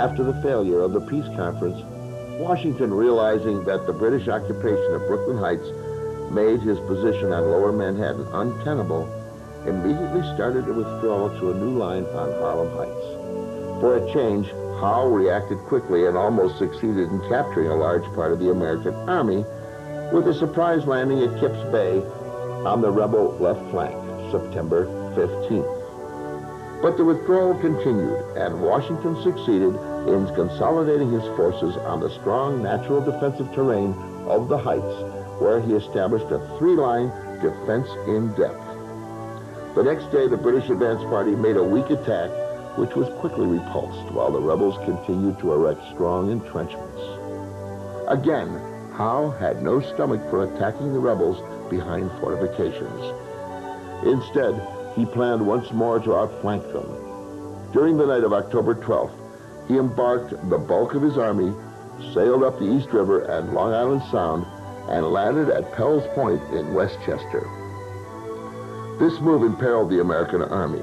After the failure of the peace conference, Washington, realizing that the British occupation of Brooklyn Heights made his position on Lower Manhattan untenable, immediately started a withdrawal to a new line on Harlem Heights. For a change, Howe reacted quickly and almost succeeded in capturing a large part of the American army with a surprise landing at Kips Bay on the rebel left flank, September 15th. But the withdrawal continued, and Washington succeeded in consolidating his forces on the strong natural defensive terrain of the Heights, where he established a three-line defense in depth. The next day, the British advance party made a weak attack, which was quickly repulsed, while the rebels continued to erect strong entrenchments. Again, Howe had no stomach for attacking the rebels behind fortifications. Instead, he planned once more to outflank them. During the night of October 12th, he embarked the bulk of his army, sailed up the East River and Long Island Sound, and landed at Pell's Point in Westchester. This move imperiled the American army.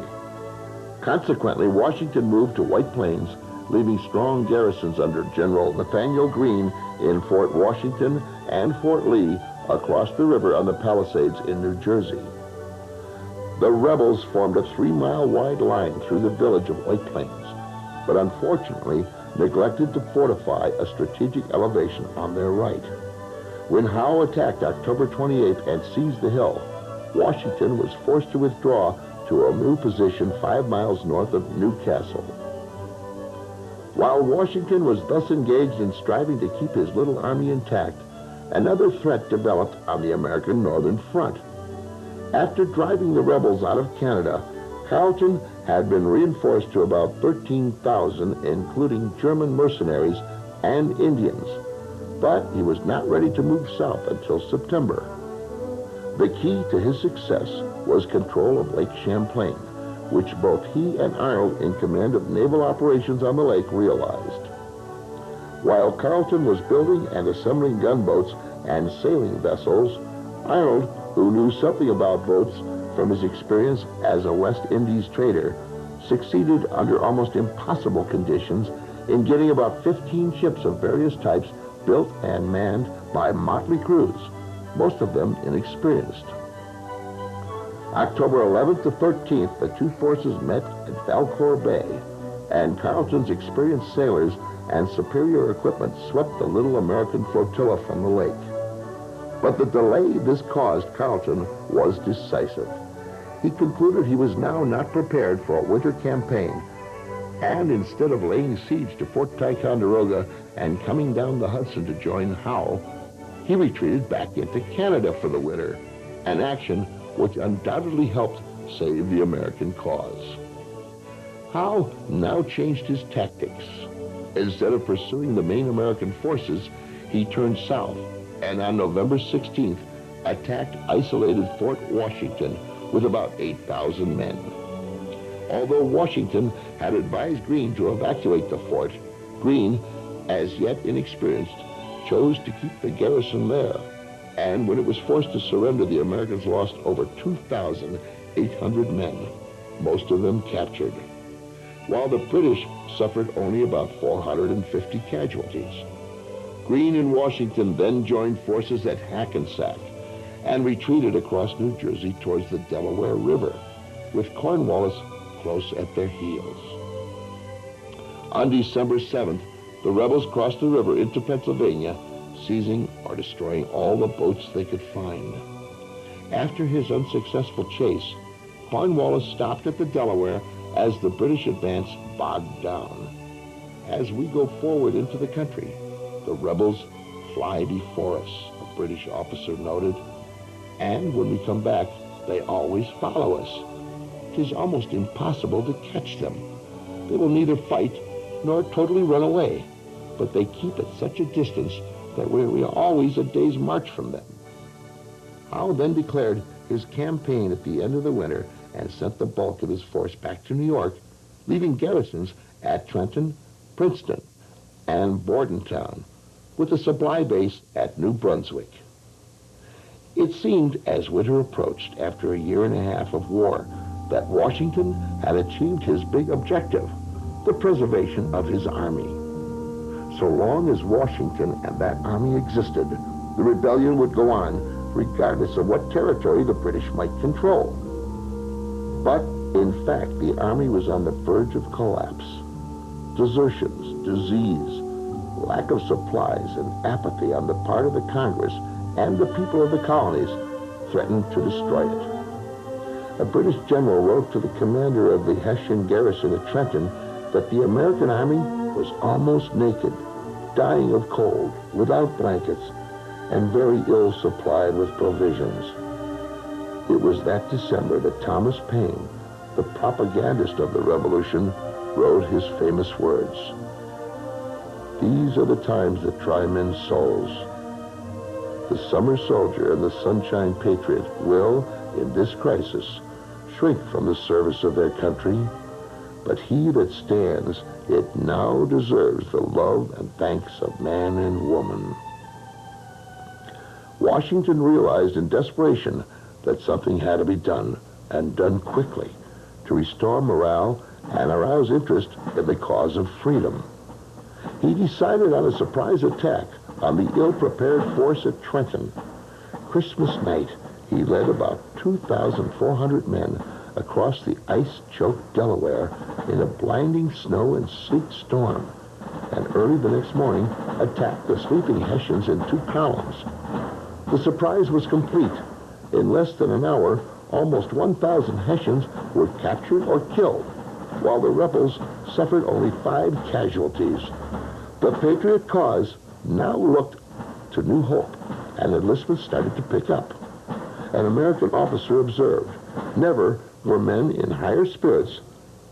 Consequently, Washington moved to White Plains, leaving strong garrisons under General Nathaniel Greene in Fort Washington and Fort Lee across the river on the Palisades in New Jersey. The rebels formed a 3-mile wide line through the village of White Plains, but unfortunately neglected to fortify a strategic elevation on their right. When Howe attacked October 28th and seized the hill, Washington was forced to withdraw to a new position 5 miles north of Newcastle. While Washington was thus engaged in striving to keep his little army intact, another threat developed on the American northern front. After driving the rebels out of Canada, Carleton had been reinforced to about 13,000, including German mercenaries and Indians, but he was not ready to move south until September. The key to his success was control of Lake Champlain, which both he and Arnold, in command of naval operations on the lake, realized. While Carleton was building and assembling gunboats and sailing vessels, Arnold, who knew something about boats from his experience as a West Indies trader, succeeded under almost impossible conditions in getting about 15 ships of various types built and manned by motley crews, most of them inexperienced. October 11th to 13th, the two forces met at Valcour Bay, and Carleton's experienced sailors and superior equipment swept the little American flotilla from the lake. But the delay this caused Carleton was decisive. He concluded he was now not prepared for a winter campaign, and instead of laying siege to Fort Ticonderoga and coming down the Hudson to join Howe, he retreated back into Canada for the winter, an action which undoubtedly helped save the American cause. Howe now changed his tactics. Instead of pursuing the main American forces, he turned south and on November 16th attacked isolated Fort Washington with about 8,000 men. Although Washington had advised Greene to evacuate the fort, Greene, as yet inexperienced, chose to keep the garrison there, and when it was forced to surrender, the Americans lost over 2,800 men, most of them captured, while the British suffered only about 450 casualties. Greene and Washington then joined forces at Hackensack and retreated across New Jersey towards the Delaware River, with Cornwallis close at their heels. On December 7th, the rebels crossed the river into Pennsylvania, seizing or destroying all the boats they could find. After his unsuccessful chase, Cornwallis stopped at the Delaware as the British advance bogged down. As we go forward into the country, the rebels fly before us, a British officer noted, and when we come back, they always follow us. It is almost impossible to catch them. They will neither fight nor totally run away, but they keep at such a distance that we are always a day's march from them. Howe then declared his campaign at the end of the winter and sent the bulk of his force back to New York, leaving garrisons at Trenton, Princeton, and Bordentown, with a supply base at New Brunswick. It seemed, as winter approached after a year and a half of war, that Washington had achieved his big objective. the preservation of his army. So long as Washington and that army existed, the rebellion would go on, regardless of what territory the British might control. But, in fact, the army was on the verge of collapse. Desertions, disease, lack of supplies, and apathy on the part of the Congress and the people of the colonies threatened to destroy it. A British general wrote to the commander of the Hessian garrison at Trenton that the American army was almost naked, dying of cold, without blankets, and very ill supplied with provisions. It was that December that Thomas Paine, the propagandist of the Revolution, wrote his famous words, "These are the times that try men's souls. The summer soldier and the sunshine patriot will, in this crisis, shrink from the service of their country, but he that stands, it now deserves the love and thanks of man and woman." Washington realized in desperation that something had to be done, and done quickly, to restore morale and arouse interest in the cause of freedom. He decided on a surprise attack on the ill-prepared force at Trenton. Christmas night, he led about 2,400 men across the ice-choked Delaware in a blinding snow and sleet storm, and early the next morning attacked the sleeping Hessians in 2 columns. The surprise was complete. In less than an hour, almost 1,000 Hessians were captured or killed, while the rebels suffered only 5 casualties. The Patriot cause now looked to new hope, and enlistment started to pick up. An American officer observed, "Never were men in higher spirits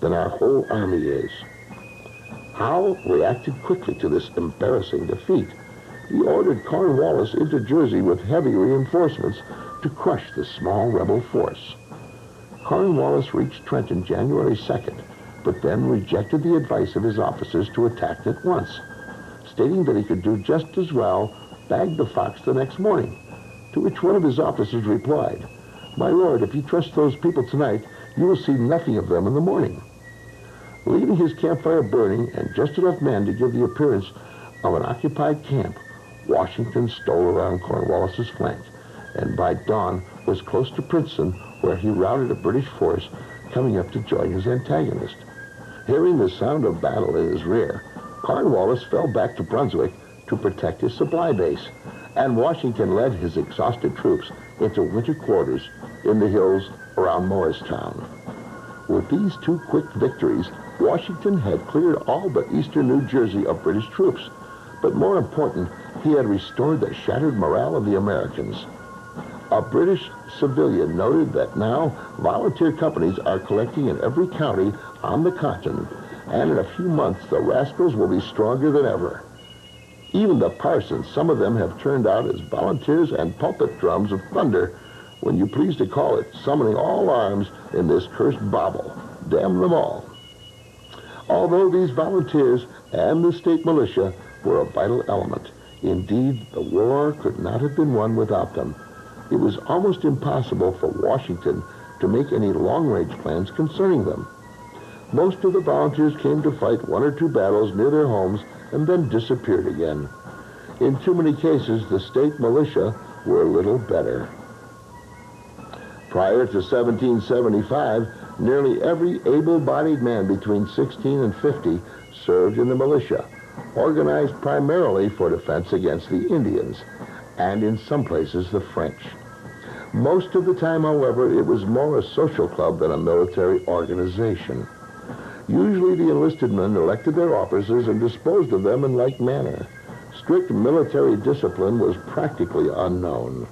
than our whole army is." Howe reacted quickly to this embarrassing defeat. He ordered Cornwallis into Jersey with heavy reinforcements to crush the small rebel force. Cornwallis reached Trenton January 2nd, but then rejected the advice of his officers to attack at once, stating that he could do just as well bag the fox the next morning, to which one of his officers replied, "My lord, if you trust those people tonight, you will see nothing of them in the morning." Leaving his campfire burning and just enough men to give the appearance of an occupied camp, Washington stole around Cornwallis's flank, and by dawn was close to Princeton, where he routed a British force coming up to join his antagonist. Hearing the sound of battle in his rear, Cornwallis fell back to Brunswick to protect his supply base, and Washington led his exhausted troops into winter quarters in the hills around Morristown. With these 2 quick victories, Washington had cleared all but eastern New Jersey of British troops, but more important, he had restored the shattered morale of the Americans. A British civilian noted that now volunteer companies are collecting in every county on the continent, and in a few months the rascals will be stronger than ever. Even the parsons, some of them have turned out as volunteers and pulpit drums of thunder, when you please to call it, summoning all arms in this cursed bauble. Damn them all. Although these volunteers and the state militia were a vital element, indeed, the war could not have been won without them. It was almost impossible for Washington to make any long-range plans concerning them. Most of the volunteers came to fight 1 or 2 battles near their homes and then disappeared again. In too many cases, the state militia were little better. Prior to 1775, nearly every able-bodied man between 16 and 50 served in the militia, organized primarily for defense against the Indians, and in some places the French. Most of the time, however, it was more a social club than a military organization. Usually the enlisted men elected their officers and disposed of them in like manner. Strict military discipline was practically unknown.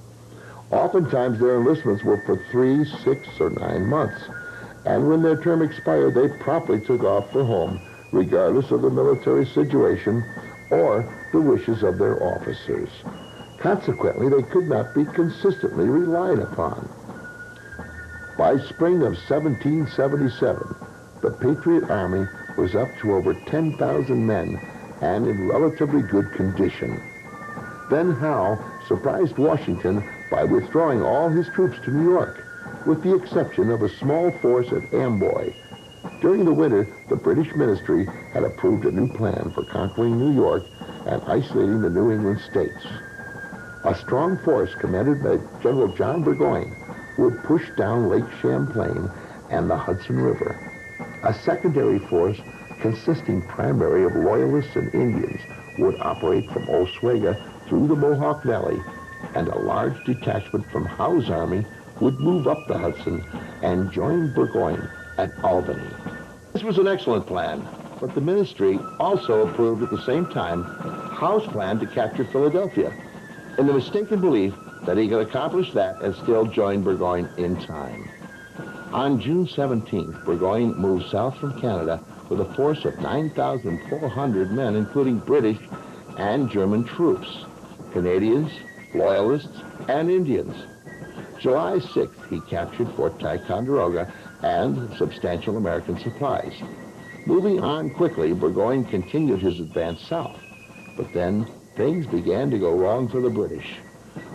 Oftentimes their enlistments were for 3, 6, or 9 months, and when their term expired, they promptly took off for home, regardless of the military situation or the wishes of their officers. Consequently, they could not be consistently relied upon. By spring of 1777, the Patriot Army was up to over 10,000 men and in relatively good condition. Then Howe surprised Washington by withdrawing all his troops to New York, with the exception of a small force at Amboy, During the winter, the British ministry had approved a new plan for conquering New York and isolating the New England states. A strong force commanded by General John Burgoyne would push down Lake Champlain and the Hudson River. A secondary force consisting primarily of Loyalists and Indians would operate from Oswego through the Mohawk Valley, and a large detachment from Howe's army would move up the Hudson and join Burgoyne at Albany. This was an excellent plan, but the ministry also approved at the same time Howe's plan to capture Philadelphia, in the mistaken belief that he could accomplish that and still join Burgoyne in time. On June 17th, Burgoyne moved south from Canada with a force of 9,400 men, including British and German troops, Canadians, Loyalists, and Indians. July 6th, he captured Fort Ticonderoga and substantial American supplies. Moving on quickly, Burgoyne continued his advance south, but then things began to go wrong for the British.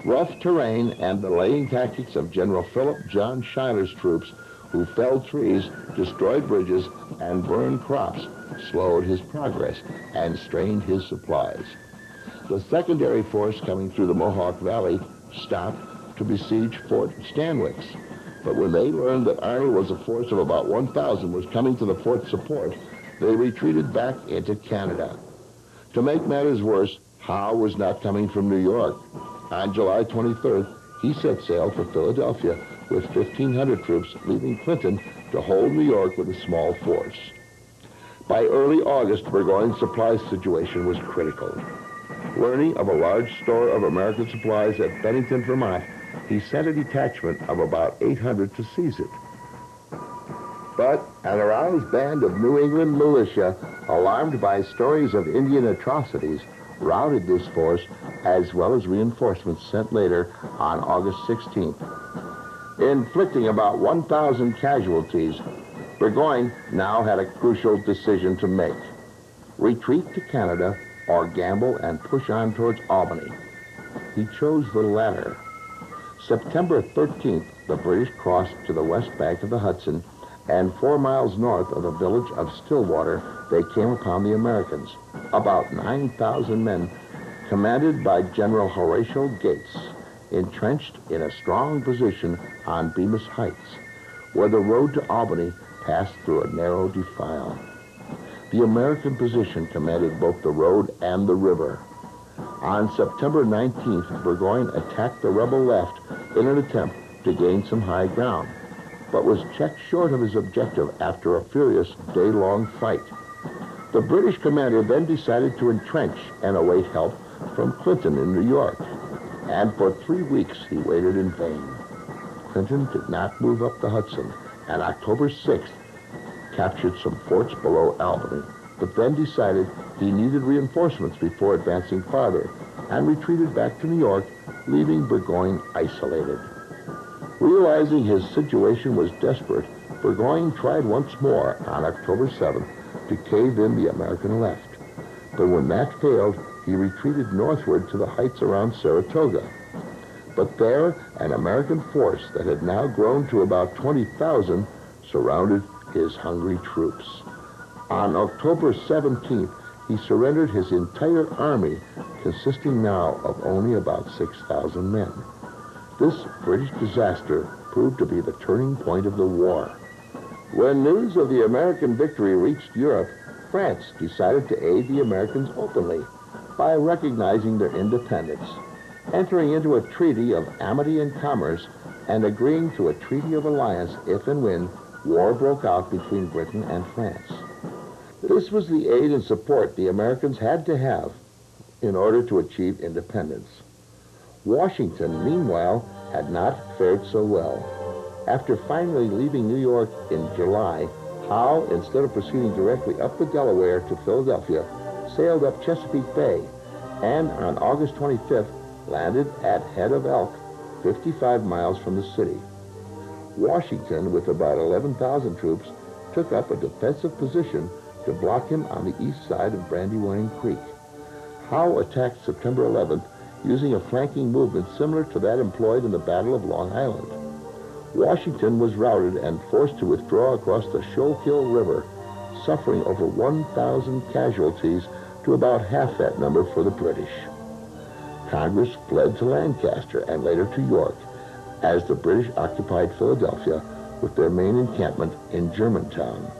Rough terrain and the laying tactics of General Philip John Schuyler's troops, who felled trees, destroyed bridges, and burned crops, slowed his progress and strained his supplies. The secondary force coming through the Mohawk Valley stopped to besiege Fort Stanwix, but when they learned that Arnold was a force of about 1,000 was coming to the fort's support, they retreated back into Canada. To make matters worse, Howe was not coming from New York. On July 23rd, he set sail for Philadelphia with 1,500 troops, leaving Clinton to hold New York with a small force. By early August, Burgoyne's supply situation was critical. Learning of a large store of American supplies at Bennington, Vermont, he sent a detachment of about 800 to seize it. But an aroused band of New England militia, alarmed by stories of Indian atrocities, routed this force, as well as reinforcements sent later on August 16th. Inflicting about 1,000 casualties, Burgoyne now had a crucial decision to make: retreat to Canada or gamble and push on towards Albany. He chose the latter. September 13th, the British crossed to the west bank of the Hudson, and 4 miles north of the village of Stillwater, they came upon the Americans, about 9,000 men, commanded by General Horatio Gates, entrenched in a strong position on Bemis Heights, where the road to Albany passed through a narrow defile. The American position commanded both the road and the river. On September 19th, Burgoyne attacked the rebel left in an attempt to gain some high ground, but was checked short of his objective after a furious day-long fight. The British commander then decided to entrench and await help from Clinton in New York, and for 3 weeks he waited in vain. Clinton did not move up the Hudson, and October 6th captured some forts below Albany, but then decided he needed reinforcements before advancing farther, and retreated back to New York, leaving Burgoyne isolated. Realizing his situation was desperate, Burgoyne tried once more on October 7th to cave in the American left. But when that failed, he retreated northward to the heights around Saratoga. But there, an American force that had now grown to about 20,000 surrounded his hungry troops. On October 17th, he surrendered his entire army, consisting now of only about 6,000 men. This British disaster proved to be the turning point of the war. When news of the American victory reached Europe, France decided to aid the Americans openly by recognizing their independence, entering into a treaty of amity and commerce, and agreeing to a treaty of alliance if and when war broke out between Britain and France. This was the aid and support the Americans had to have in order to achieve independence. Washington, meanwhile, had not fared so well. After finally leaving New York in July, Howe, instead of proceeding directly up the Delaware to Philadelphia, sailed up Chesapeake Bay, and on August 25th, landed at Head of Elk, 55 miles from the city. Washington, with about 11,000 troops, took up a defensive position to block him on the east side of Brandywine Creek. Howe attacked September 11th, using a flanking movement similar to that employed in the Battle of Long Island. Washington was routed and forced to withdraw across the Schuylkill River, suffering over 1,000 casualties to about half that number for the British. Congress fled to Lancaster and later to York as the British occupied Philadelphia with their main encampment in Germantown.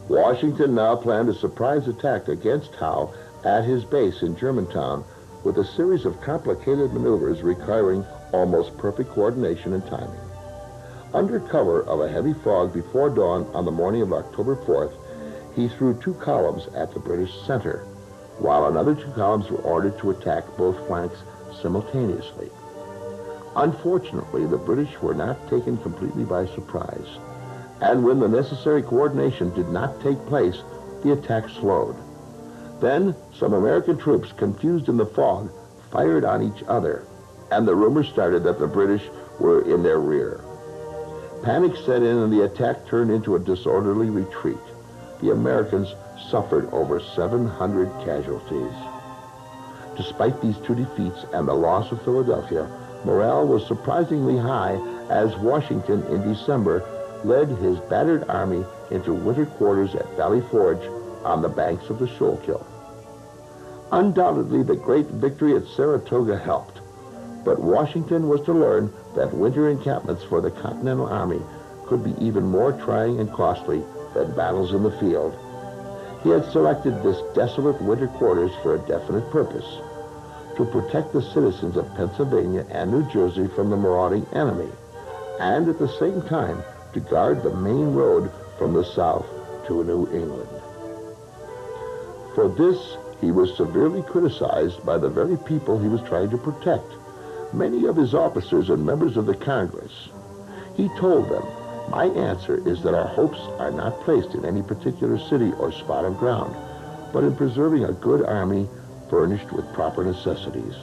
Washington now planned a surprise attack against Howe at his base in Germantown with a series of complicated maneuvers requiring almost perfect coordination and timing. Under cover of a heavy fog before dawn on the morning of October 4th, he threw 2 columns at the British center, while another 2 columns were ordered to attack both flanks simultaneously. Unfortunately, the British were not taken completely by surprise, and when the necessary coordination did not take place, the attack slowed. Then, some American troops, confused in the fog, fired on each other, and the rumor started that the British were in their rear. Panic set in and the attack turned into a disorderly retreat. The Americans suffered over 700 casualties. Despite these 2 defeats and the loss of Philadelphia, morale was surprisingly high as Washington in December led his battered army into winter quarters at Valley Forge on the banks of the Schuylkill. Undoubtedly, the great victory at Saratoga helped, but Washington was to learn that winter encampments for the Continental Army could be even more trying and costly than battles in the field. He had selected this desolate winter quarters for a definite purpose: to protect the citizens of Pennsylvania and New Jersey from the marauding enemy, and at the same time to guard the main road from the south to New England. For this, he was severely criticized by the very people he was trying to protect, many of his officers and members of the Congress. He told them, "My answer is that our hopes are not placed in any particular city or spot of ground, but in preserving a good army furnished with proper necessities,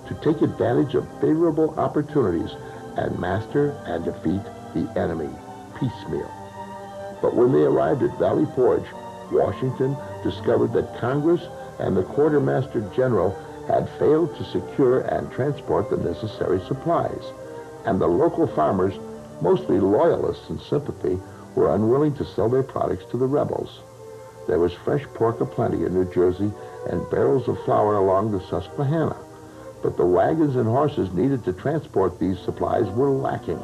to take advantage of favorable opportunities and master and defeat the enemy piecemeal." But when they arrived at Valley Forge, Washington discovered that Congress and the Quartermaster General had failed to secure and transport the necessary supplies, and the local farmers, mostly loyalists in sympathy, were unwilling to sell their products to the rebels. There was fresh pork aplenty in New Jersey and barrels of flour along the Susquehanna, but the wagons and horses needed to transport these supplies were lacking.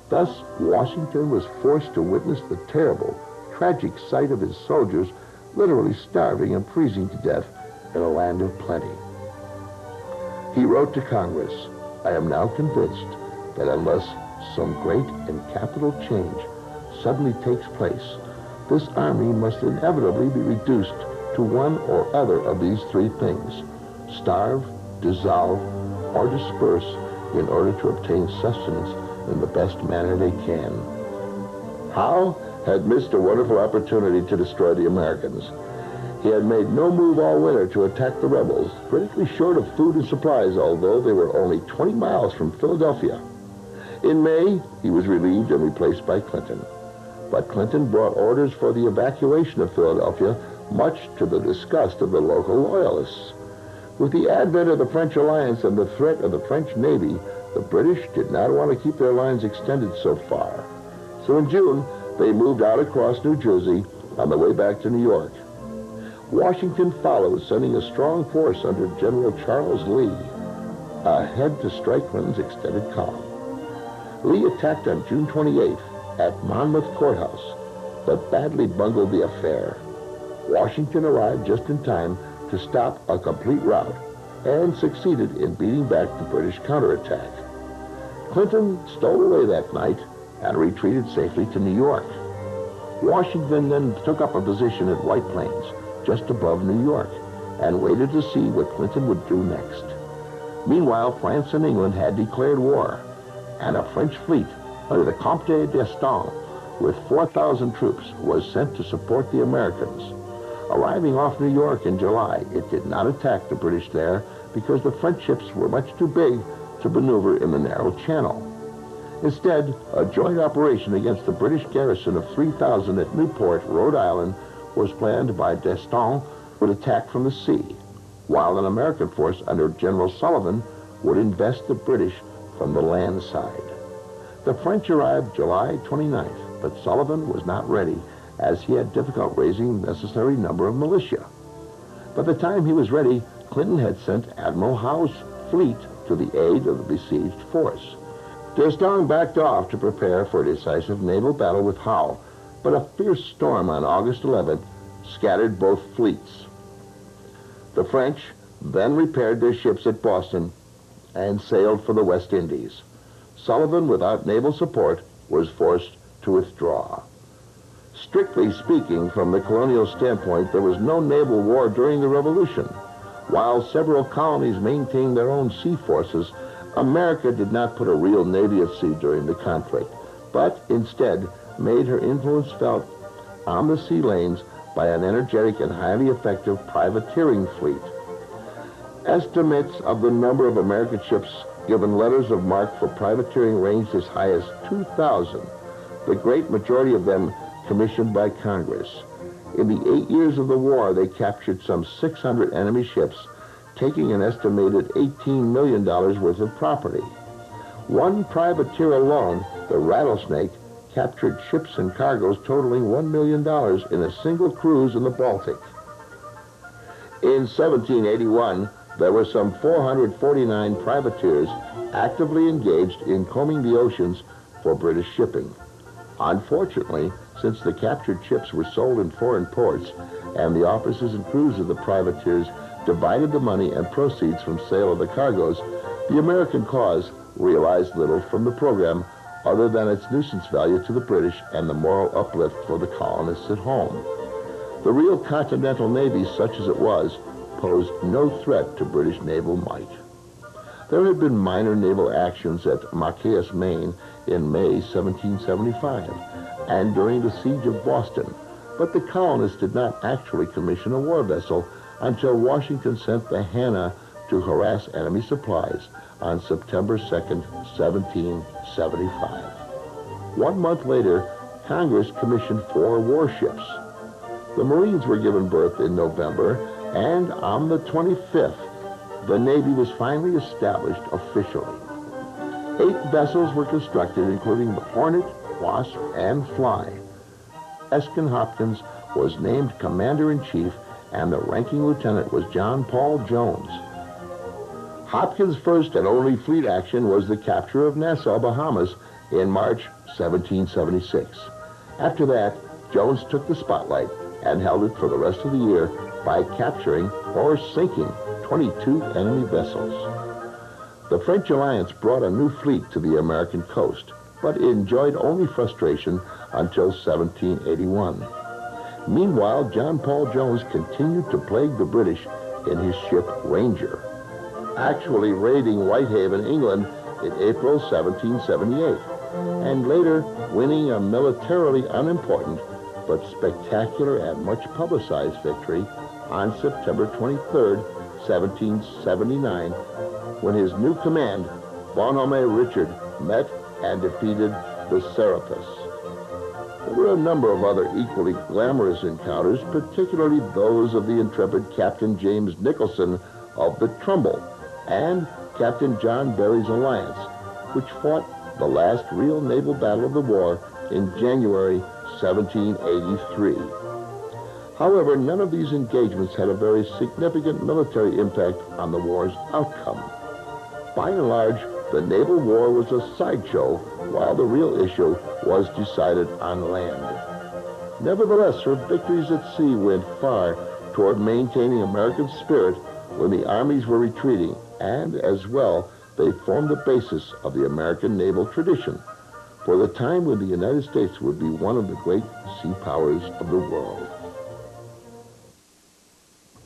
Thus, Washington was forced to witness the terrible, tragic sight of his soldiers literally starving and freezing to death in a land of plenty. He wrote to Congress, "I am now convinced that unless some great and capital change suddenly takes place, this army must inevitably be reduced to one or other of these 3 things: starve, dissolve, or disperse in order to obtain sustenance in the best manner they can." Howe had missed a wonderful opportunity to destroy the Americans. He had made no move all winter to attack the rebels, critically short of food and supplies, although they were only 20 miles from Philadelphia. In May, he was relieved and replaced by Clinton. But Clinton brought orders for the evacuation of Philadelphia, much to the disgust of the local loyalists. With the advent of the French alliance and the threat of the French Navy, the British did not want to keep their lines extended so far. So in June, they moved out across New Jersey on the way back to New York. Washington followed, sending a strong force under General Charles Lee ahead to strike Clinton's extended column. Lee attacked on June 28th at Monmouth Courthouse, but badly bungled the affair. Washington arrived just in time to stop a complete rout and succeeded in beating back the British counterattack. Clinton stole away that night and retreated safely to New York. Washington then took up a position at White Plains, just above New York, and waited to see what Clinton would do next. Meanwhile, France and England had declared war, and a French fleet under the Comte d'Estaing with 4,000 troops was sent to support the Americans. Arriving off New York in July, it did not attack the British there because the French ships were much too big to maneuver in the narrow channel. Instead, a joint operation against the British garrison of 3,000 at Newport, Rhode Island, was planned by d'Estaing would attack from the sea, while an American force under General Sullivan would invest the British from the land side. The French arrived July 29th, but Sullivan was not ready, as he had difficulty raising the necessary number of militia. By the time he was ready, Clinton had sent Admiral Howe's fleet to the aid of the besieged force. D'Estaing backed off to prepare for a decisive naval battle with Howe, but a fierce storm on August 11th scattered both fleets. The French then repaired their ships at Boston and sailed for the West Indies. Sullivan, without naval support, was forced to withdraw. Strictly speaking, from the colonial standpoint, there was no naval war during the Revolution. While several colonies maintained their own sea forces, America did not put a real navy at sea during the conflict, but instead made her influence felt on the sea lanes by an energetic and highly effective privateering fleet. Estimates of the number of American ships given letters of marque for privateering ranged as high as 2,000, the great majority of them commissioned by Congress. In the 8 years of the war, they captured some 600 enemy ships, taking an estimated $18 million worth of property. One privateer alone, the Rattlesnake, captured ships and cargoes totaling $1 million in a single cruise in the Baltic. In 1781, there were some 449 privateers actively engaged in combing the oceans for British shipping. Unfortunately, since the captured ships were sold in foreign ports and the officers and crews of the privateers divided the money and proceeds from sale of the cargoes, the American cause realized little from the program other than its nuisance value to the British and the moral uplift for the colonists at home. The real Continental Navy, such as it was, posed no threat to British naval might. There had been minor naval actions at Marquette, Maine in May 1775 and during the siege of Boston, but the colonists did not actually commission a war vessel until Washington sent the Hannah to harass enemy supplies on September 2nd, 1775. 1 month later, Congress commissioned 4 warships. The Marines were given birth in November, and on the 25th, the Navy was finally established officially. 8 vessels were constructed, including the Hornet, Wasp, and Fly. Eskin Hopkins was named Commander-in-Chief, and the ranking lieutenant was John Paul Jones. Hopkins' first and only fleet action was the capture of Nassau, Bahamas, in March 1776. After that, Jones took the spotlight and held it for the rest of the year by capturing or sinking 22 enemy vessels. The French alliance brought a new fleet to the American coast, but enjoyed only frustration until 1781. Meanwhile, John Paul Jones continued to plague the British in his ship Ranger, actually raiding Whitehaven, England in April 1778, and later winning a militarily unimportant but spectacular and much publicized victory on September 23, 1779, when his new command, Bonhomme Richard, met and defeated the Serapis. There were a number of other equally glamorous encounters, particularly those of the intrepid Captain James Nicholson of the Trumbull and Captain John Berry's Alliance, which fought the last real naval battle of the war in January 1783. However, none of these engagements had a very significant military impact on the war's outcome. By and large, the naval war was a sideshow, while the real issue was decided on land. Nevertheless, her victories at sea went far toward maintaining American spirit when the armies were retreating, and as well, they formed the basis of the American naval tradition for the time when the United States would be one of the great sea powers of the world.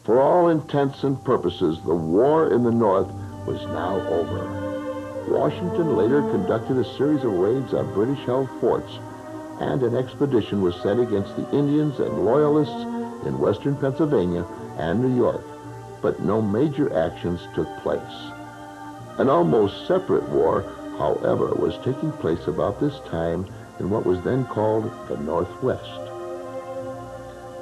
For all intents and purposes, the war in the North was now over. Washington later conducted a series of raids on British-held forts, and an expedition was sent against the Indians and Loyalists in western Pennsylvania and New York, but no major actions took place. An almost separate war, however, was taking place about this time in what was then called the Northwest.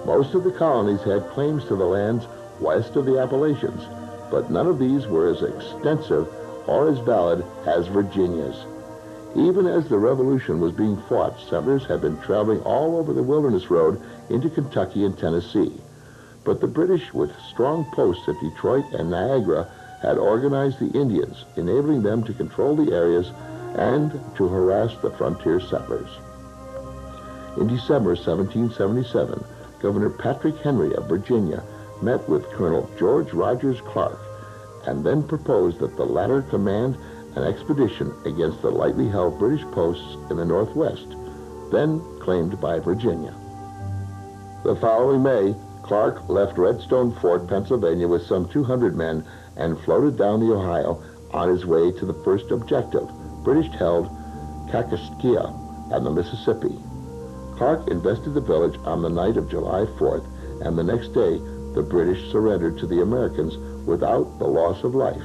Most of the colonies had claims to the lands west of the Appalachians, but none of these were as extensive or as valid as Virginia's. Even as the Revolution was being fought, settlers had been traveling all over the Wilderness Road into Kentucky and Tennessee. But the British, with strong posts at Detroit and Niagara, had organized the Indians, enabling them to control the areas and to harass the frontier settlers. In December 1777, Governor Patrick Henry of Virginia met with Colonel George Rogers Clark and then proposed that the latter command an expedition against the lightly held British posts in the Northwest, then claimed by Virginia. The following May, Clark left Redstone Fort, Pennsylvania with some 200 men and floated down the Ohio on his way to the first objective, British-held Kaskaskia and the Mississippi. Clark invested the village on the night of July 4th, and the next day the British surrendered to the Americans without the loss of life.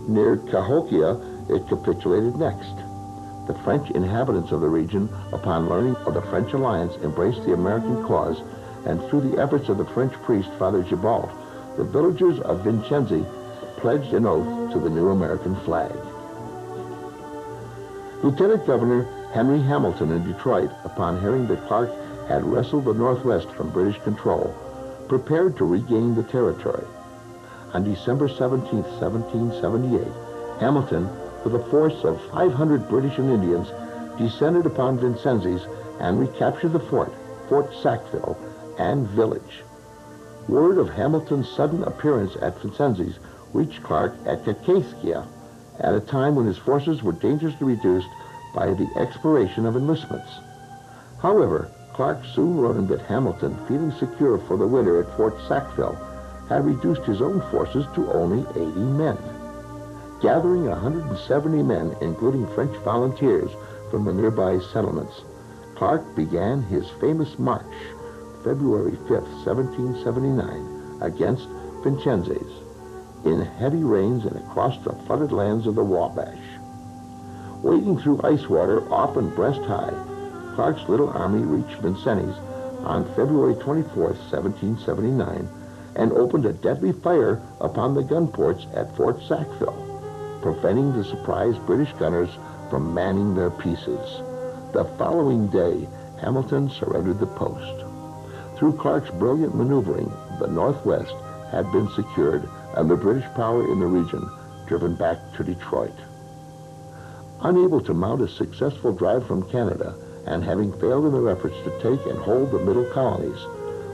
Near Cahokia, it capitulated next. The French inhabitants of the region, upon learning of the French alliance, embraced the American cause, and through the efforts of the French priest, Father Gibault, the villagers of Vincennes pledged an oath to the new American flag. Lieutenant Governor Henry Hamilton in Detroit, upon hearing that Clark had wrestled the Northwest from British control, prepared to regain the territory. On December 17, 1778, Hamilton, with a force of 500 British and Indians, descended upon Vincennes and recaptured the fort, Fort Sackville, and village. Word of Hamilton's sudden appearance at Vincennes reached Clark at Kaskaskia at a time when his forces were dangerously reduced by the expiration of enlistments. However, Clark soon learned that Hamilton, feeling secure for the winter at Fort Sackville, had reduced his own forces to only 80 men. Gathering 170 men, including French volunteers from the nearby settlements, Clark began his famous march, February 5, 1779, against Vincennes, in heavy rains and across the flooded lands of the Wabash. Wading through ice water, often breast high, Clark's little army reached Vincennes on February 24, 1779, and opened a deadly fire upon the gun ports at Fort Sackville, preventing the surprised British gunners from manning their pieces. The following day, Hamilton surrendered the post. Through Clark's brilliant maneuvering, the Northwest had been secured and the British power in the region driven back to Detroit. Unable to mount a successful drive from Canada, and having failed in their efforts to take and hold the middle colonies,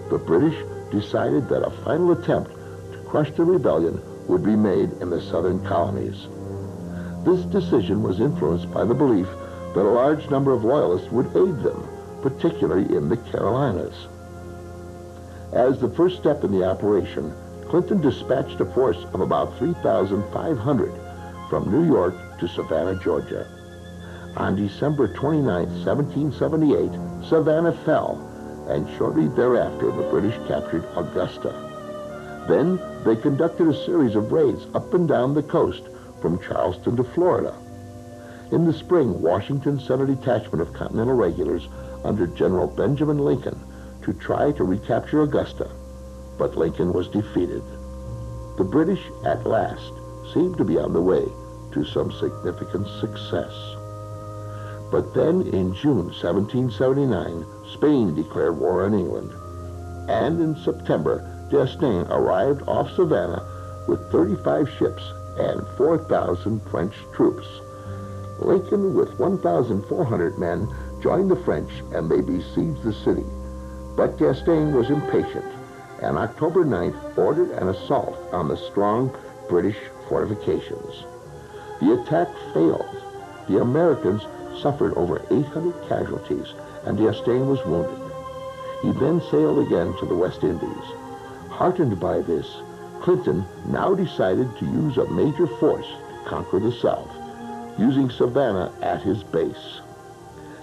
the British decided that a final attempt to crush the rebellion would be made in the southern colonies. This decision was influenced by the belief that a large number of loyalists would aid them, particularly in the Carolinas. As the first step in the operation, Clinton dispatched a force of about 3,500 from New York to Savannah, Georgia. On December 29, 1778, Savannah fell, and shortly thereafter the British captured Augusta. Then they conducted a series of raids up and down the coast from Charleston to Florida. In the spring, Washington sent a detachment of Continental regulars under General Benjamin Lincoln to try to recapture Augusta, but Lincoln was defeated. The British, at last, seemed to be on the way to some significant success. But then, in June 1779, Spain declared war on England, and in September, D'Estaing arrived off Savannah with 35 ships and 4,000 French troops. Lincoln, with 1,400 men, joined the French, and they besieged the city. But D'Estaing was impatient, and October 9th ordered an assault on the strong British fortifications. The attack failed. The Americans suffered over 800 casualties, and D'Estaing was wounded. He then sailed again to the West Indies. Heartened by this, Clinton now decided to use a major force to conquer the South, using Savannah at his base.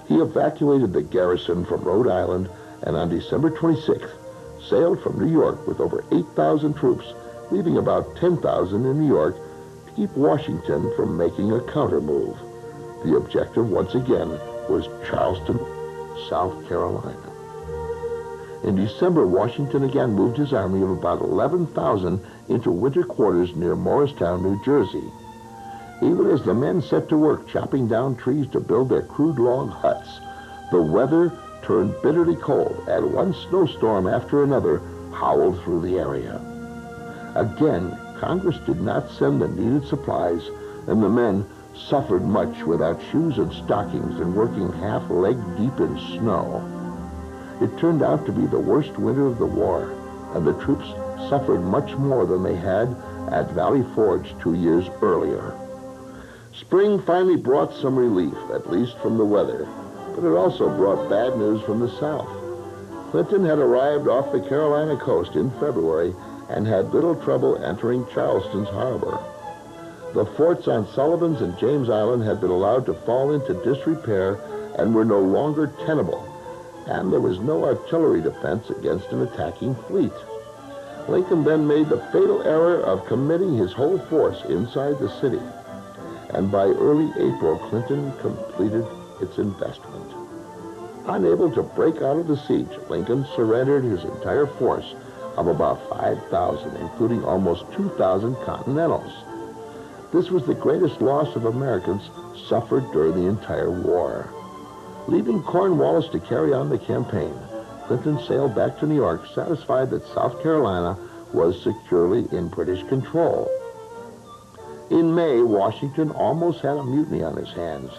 He evacuated the garrison from Rhode Island, and on December 26th, sailed from New York with over 8,000 troops, leaving about 10,000 in New York to keep Washington from making a counter-move. The objective, once again, was Charleston, South Carolina. In December, Washington again moved his army of about 11,000 into winter quarters near Morristown, New Jersey. Even as the men set to work chopping down trees to build their crude log huts, the weather turned bitterly cold, and one snowstorm after another howled through the area. Again, Congress did not send the needed supplies, and the men suffered much without shoes and stockings and working half leg deep in snow. It turned out to be the worst winter of the war, and the troops suffered much more than they had at Valley Forge 2 years earlier. Spring finally brought some relief, at least from the weather, but it also brought bad news from the south. Clinton had arrived off the Carolina coast in February and had little trouble entering Charleston's harbor. The forts on Sullivan's and James Island had been allowed to fall into disrepair and were no longer tenable, and there was no artillery defense against an attacking fleet. Lincoln then made the fatal error of committing his whole force inside the city, and by early April, Clinton completed its investment. Unable to break out of the siege, Lincoln surrendered his entire force of about 5,000, including almost 2,000 Continentals. This was the greatest loss of Americans suffered during the entire war. Leaving Cornwallis to carry on the campaign, Clinton sailed back to New York, satisfied that South Carolina was securely in British control. In May, Washington almost had a mutiny on his hands.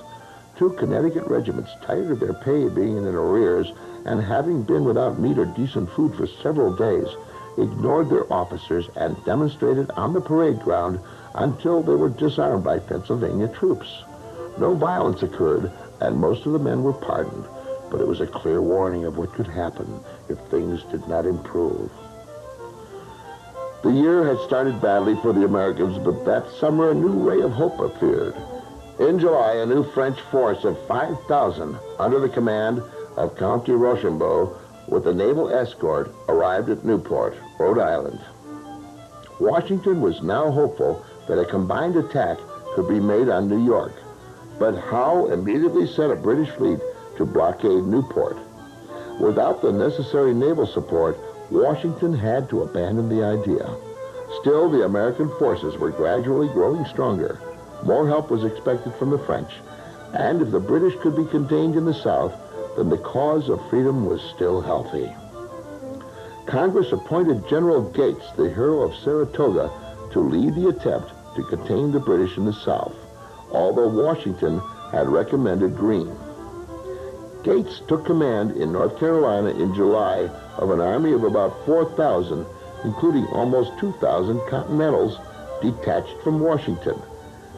2 Connecticut regiments, tired of their pay being in arrears and having been without meat or decent food for several days, ignored their officers and demonstrated on the parade ground until they were disarmed by Pennsylvania troops. No violence occurred, and most of the men were pardoned, but it was a clear warning of what could happen if things did not improve. The year had started badly for the Americans, but that summer a new ray of hope appeared. In July, a new French force of 5,000 under the command of Count de Rochambeau with a naval escort arrived at Newport, Rhode Island. Washington was now hopeful that a combined attack could be made on New York, but Howe immediately sent a British fleet to blockade Newport. Without the necessary naval support, Washington had to abandon the idea. Still, the American forces were gradually growing stronger. More help was expected from the French, and if the British could be contained in the South, then the cause of freedom was still healthy. Congress appointed General Gates, the hero of Saratoga, to lead the attempt to contain the British in the South, although Washington had recommended Greene. Gates took command in North Carolina in July of an army of about 4,000, including almost 2,000 Continentals detached from Washington,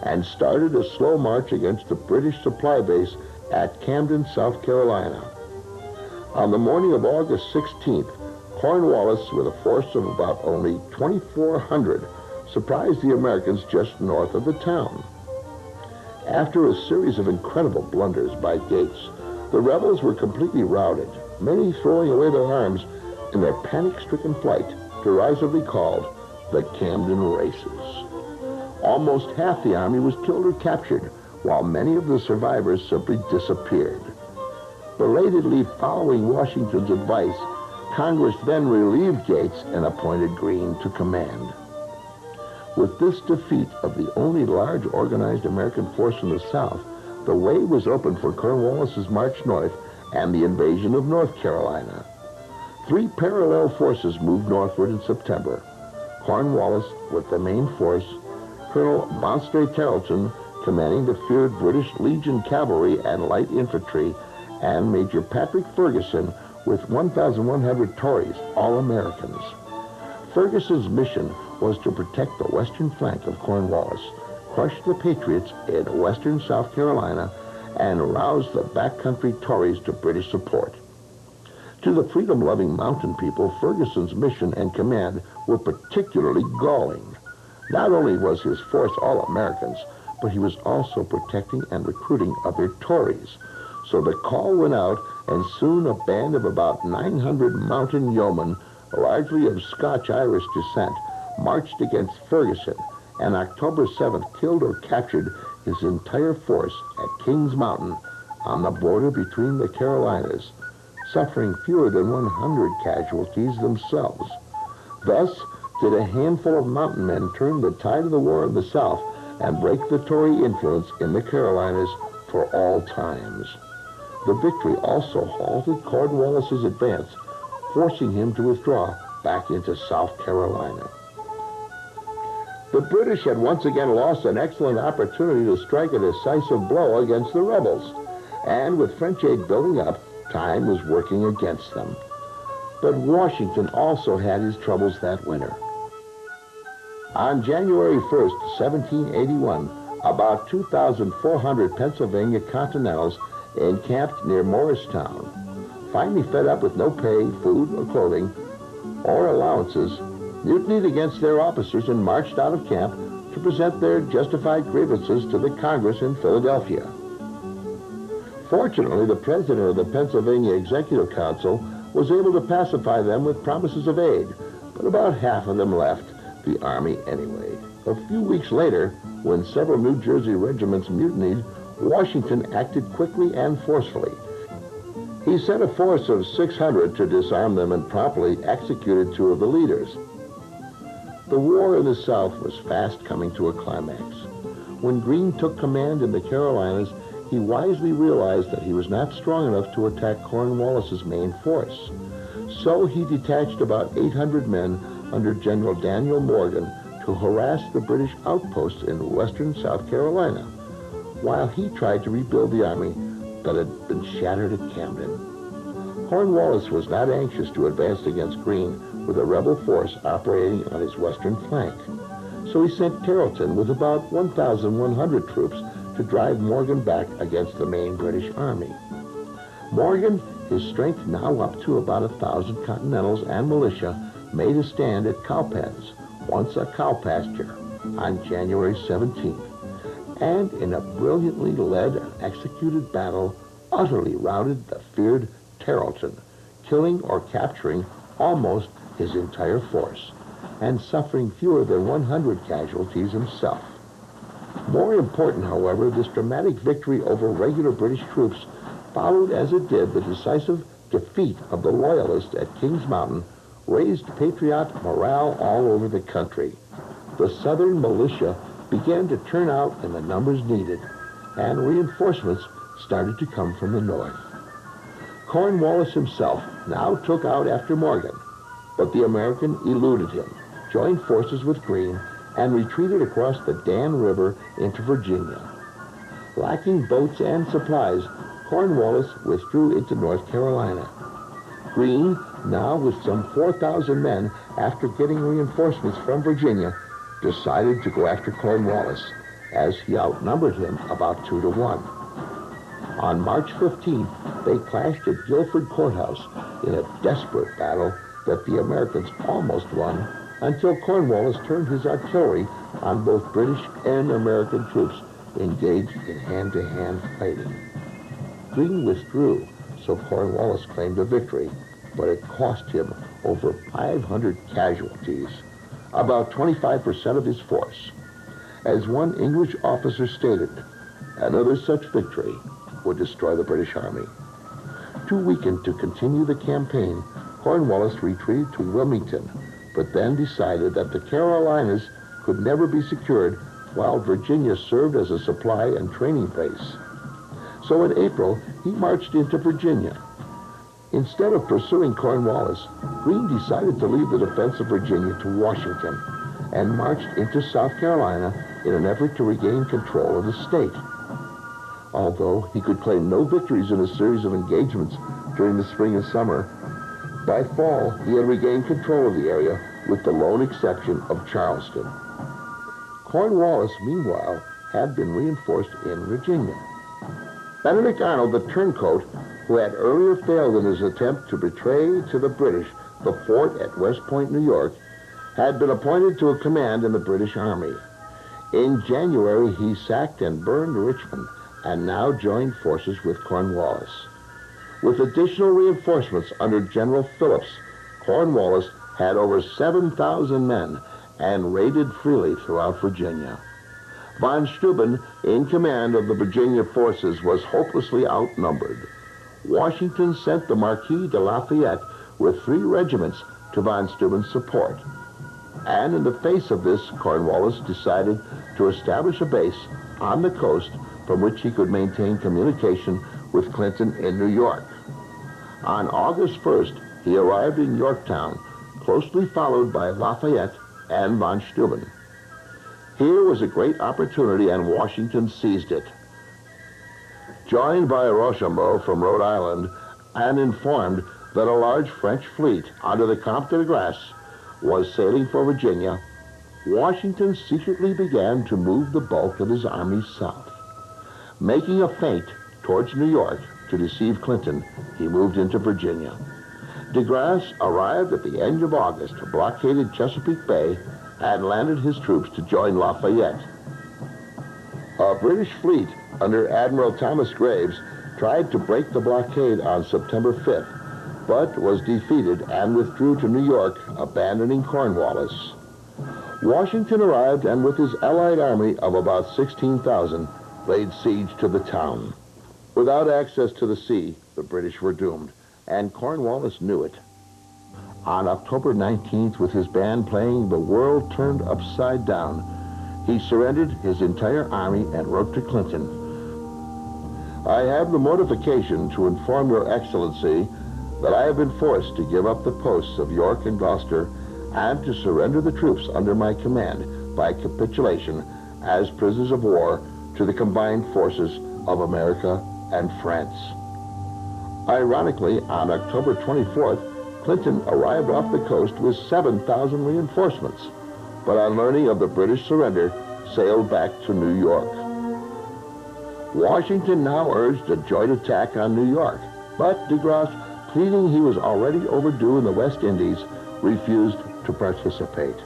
and started a slow march against the British supply base at Camden, South Carolina. On the morning of August 16th, Cornwallis, with a force of about only 2,400, surprised the Americans just north of the town. After a series of incredible blunders by Gates, the rebels were completely routed, many throwing away their arms in their panic-stricken flight, derisively called the Camden Races. Almost half the army was killed or captured, while many of the survivors simply disappeared. Belatedly following Washington's advice, Congress then relieved Gates and appointed Greene to command. With this defeat of the only large organized American force in the South, the way was open for Cornwallis's march north and the invasion of North Carolina. 3 parallel forces moved northward in September. Cornwallis with the main force, Colonel Bonstray Tarleton commanding the feared British Legion cavalry and light infantry, and Major Patrick Ferguson with 1,100 Tories, all Americans. Ferguson's mission was to protect the western flank of Cornwallis, crush the Patriots in western South Carolina, and rouse the backcountry Tories to British support. To the freedom-loving mountain people, Ferguson's mission and command were particularly galling. Not only was his force all Americans, but he was also protecting and recruiting other Tories. So the call went out, and soon a band of about 900 mountain yeomen, largely of Scotch-Irish descent, marched against Ferguson, and October 7th killed or captured his entire force at Kings Mountain on the border between the Carolinas, suffering fewer than 100 casualties themselves. Thus did a handful of mountain men turn the tide of the war in the South and break the Tory influence in the Carolinas for all times. The victory also halted Cornwallis's advance, forcing him to withdraw back into South Carolina. The British had once again lost an excellent opportunity to strike a decisive blow against the rebels, and with French aid building up, time was working against them. But Washington also had his troubles that winter. On January 1st, 1781, about 2,400 Pennsylvania Continentals encamped near Morristown. Finally fed up with no pay, food, or clothing, or allowances, mutinied against their officers and marched out of camp to present their justified grievances to the Congress in Philadelphia. Fortunately, the president of the Pennsylvania Executive Council was able to pacify them with promises of aid, but about half of them left the army anyway. A few weeks later, when several New Jersey regiments mutinied, Washington acted quickly and forcefully. He sent a force of 600 to disarm them and promptly executed 2 of the leaders. The war in the South was fast coming to a climax. When Greene took command in the Carolinas, he wisely realized that he was not strong enough to attack Cornwallis's main force. So he detached about 800 men under General Daniel Morgan to harass the British outposts in western South Carolina, while he tried to rebuild the army that had been shattered at Camden. Cornwallis was not anxious to advance against Greene with a rebel force operating on his western flank, so he sent Tarleton with about 1,100 troops to drive Morgan back against the main British army. Morgan, his strength now up to about 1,000 Continentals and militia, made a stand at Cowpens, once a cow pasture, on January 17th, and in a brilliantly led and executed battle, utterly routed the feared Tarleton, killing or capturing almost his entire force, and suffering fewer than 100 casualties himself. More important, however, this dramatic victory over regular British troops followed as it did the decisive defeat of the Loyalists at Kings Mountain, raised patriot morale all over the country. The Southern militia began to turn out in the numbers needed, and reinforcements started to come from the north. Cornwallis himself now took out after Morgan, but the American eluded him, joined forces with Greene, and retreated across the Dan River into Virginia. Lacking boats and supplies, Cornwallis withdrew into North Carolina. Greene, now with some 4,000 men after getting reinforcements from Virginia, decided to go after Cornwallis, as he outnumbered him about 2 to 1. On March 15th, they clashed at Guilford Courthouse in a desperate battle that the Americans almost won until Cornwallis turned his artillery on both British and American troops engaged in hand-to-hand fighting. Greene withdrew, so Cornwallis claimed a victory, but it cost him over 500 casualties, about 25% of his force. As one English officer stated, another such victory would destroy the British Army. Too weakened to continue the campaign, Cornwallis retreated to Wilmington, but then decided that the Carolinas could never be secured while Virginia served as a supply and training base. So in April, he marched into Virginia. Instead of pursuing Cornwallis, Greene decided to leave the defense of Virginia to Washington and marched into South Carolina in an effort to regain control of the state. Although he could claim no victories in a series of engagements during the spring and summer, by fall he had regained control of the area with the lone exception of Charleston. Cornwallis, meanwhile, had been reinforced in Virginia. Benedict Arnold, the turncoat, who had earlier failed in his attempt to betray to the British the fort at West Point, New York, had been appointed to a command in the British Army. In January, he sacked and burned Richmond and now joined forces with Cornwallis. With additional reinforcements under General Phillips, Cornwallis had over 7,000 men and raided freely throughout Virginia. Von Steuben, in command of the Virginia forces, was hopelessly outnumbered. Washington sent the Marquis de Lafayette with 3 regiments to von Steuben's support. And in the face of this, Cornwallis decided to establish a base on the coast from which he could maintain communication with Clinton in New York. On August 1st, he arrived in Yorktown, closely followed by Lafayette and von Steuben. Here was a great opportunity, and Washington seized it. Joined by Rochambeau from Rhode Island and informed that a large French fleet under the Comte de Grasse was sailing for Virginia, Washington secretly began to move the bulk of his army south. Making a feint towards New York to deceive Clinton, he moved into Virginia. De Grasse arrived at the end of August, blockaded Chesapeake Bay, and landed his troops to join Lafayette. A British fleet under Admiral Thomas Graves tried to break the blockade on September 5th, but was defeated and withdrew to New York, abandoning Cornwallis. Washington arrived and with his allied army of about 16,000 laid siege to the town. Without access to the sea, the British were doomed, and Cornwallis knew it. On October 19th, with his band playing "The World Turned Upside Down," he surrendered his entire army and wrote to Clinton, "I have the mortification to inform your Excellency that I have been forced to give up the posts of York and Gloucester and to surrender the troops under my command by capitulation as prisoners of war to the combined forces of America and France." Ironically, on October 24th, Clinton arrived off the coast with 7,000 reinforcements, but on learning of the British surrender, sailed back to New York. Washington now urged a joint attack on New York, but de Grasse, pleading he was already overdue in the West Indies, refused to participate.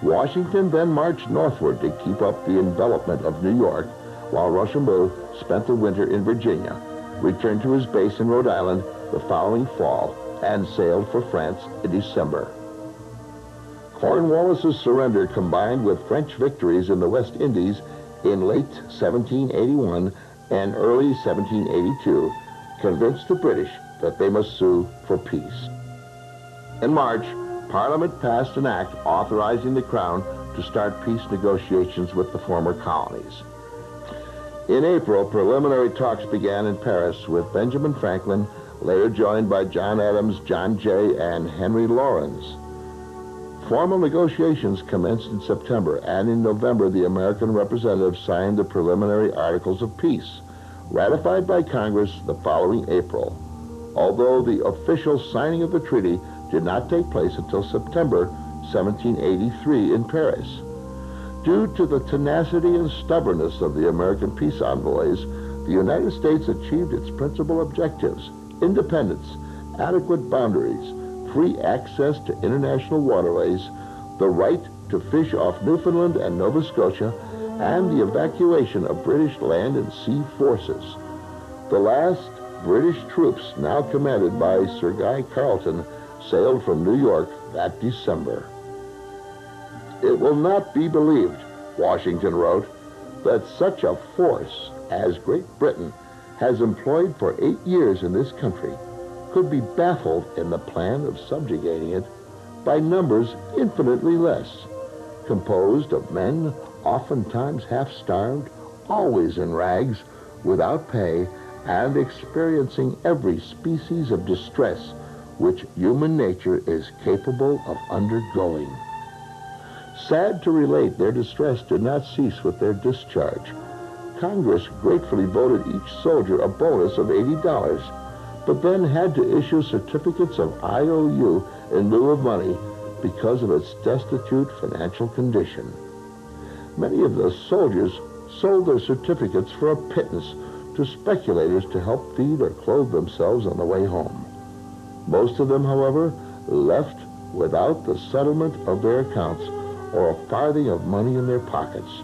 Washington then marched northward to keep up the envelopment of New York, while Rochambeau spent the winter in Virginia, returned to his base in Rhode Island the following fall, and sailed for France in December. Cornwallis's surrender, combined with French victories in the West Indies in late 1781 and early 1782, convinced the British that they must sue for peace. In March, Parliament passed an act authorizing the Crown to start peace negotiations with the former colonies. In April, preliminary talks began in Paris with Benjamin Franklin, later joined by John Adams, John Jay, and Henry Laurens. Formal negotiations commenced in September, and in November, the American representatives signed the preliminary Articles of Peace, ratified by Congress the following April, although the official signing of the treaty did not take place until September 1783 in Paris. Due to the tenacity and stubbornness of the American peace envoys, the United States achieved its principal objectives: independence, adequate boundaries, free access to international waterways, the right to fish off Newfoundland and Nova Scotia, and the evacuation of British land and sea forces. The last British troops, now commanded by Sir Guy Carleton, sailed from New York that December. "It will not be believed," Washington wrote, "that such a force as Great Britain has employed for 8 years in this country could be baffled in the plan of subjugating it by numbers infinitely less, composed of men oftentimes half-starved, always in rags, without pay, and experiencing every species of distress which human nature is capable of undergoing." Sad to relate, their distress did not cease with their discharge. Congress gratefully voted each soldier a bonus of $80, but then had to issue certificates of IOU in lieu of money because of its destitute financial condition. Many of the soldiers sold their certificates for a pittance to speculators to help feed or clothe themselves on the way home. Most of them, however, left without the settlement of their accounts or a farthing of money in their pockets.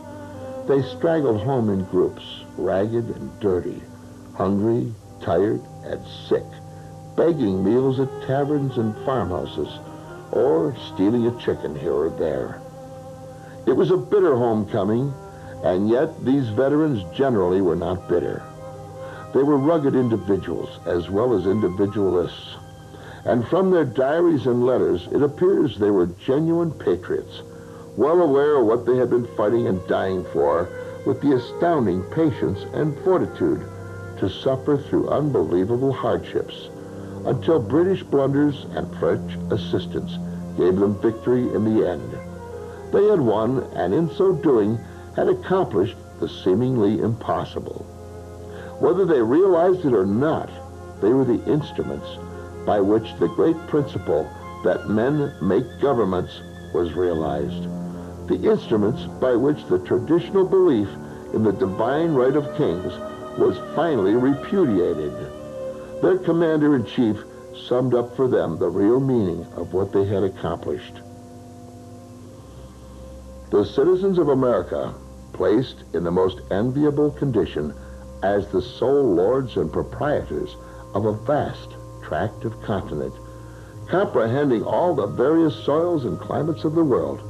They straggled home in groups, ragged and dirty, hungry, tired, and sick, begging meals at taverns and farmhouses, or stealing a chicken here or there. It was a bitter homecoming, and yet these veterans generally were not bitter. They were rugged individuals as well as individualists, And from their diaries and letters, it appears they were genuine patriots, well aware of what they had been fighting and dying for, with the astounding patience and fortitude to suffer through unbelievable hardships, until British blunders and French assistance gave them victory in the end. They had won, and in so doing, had accomplished the seemingly impossible. Whether they realized it or not, they were the instruments by which the great principle that men make governments was realized. The instruments by which the traditional belief in the divine right of kings was finally repudiated. Their commander-in-chief summed up for them the real meaning of what they had accomplished. The citizens of America, placed in the most enviable condition as the sole lords and proprietors of a vast tract of continent, comprehending all the various soils and climates of the world,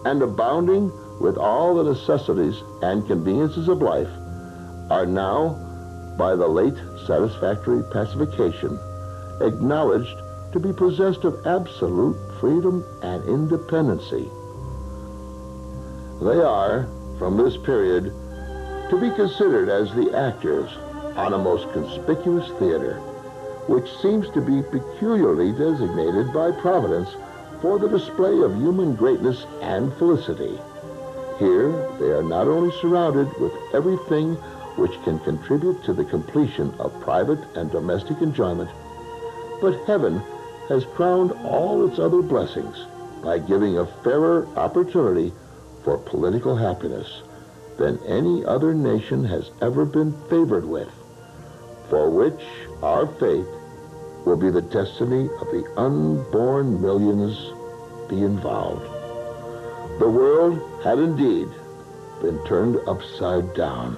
and abounding with all the necessities and conveniences of life, are now, by the late satisfactory pacification, acknowledged to be possessed of absolute freedom and independency. They are, from this period, to be considered as the actors on a most conspicuous theater, which seems to be peculiarly designated by Providence for the display of human greatness and felicity. Here they are not only surrounded with everything which can contribute to the completion of private and domestic enjoyment, but heaven has crowned all its other blessings by giving a fairer opportunity for political happiness than any other nation has ever been favored with, for which our faith will be the destiny of the unborn millions be involved. The world had indeed been turned upside down.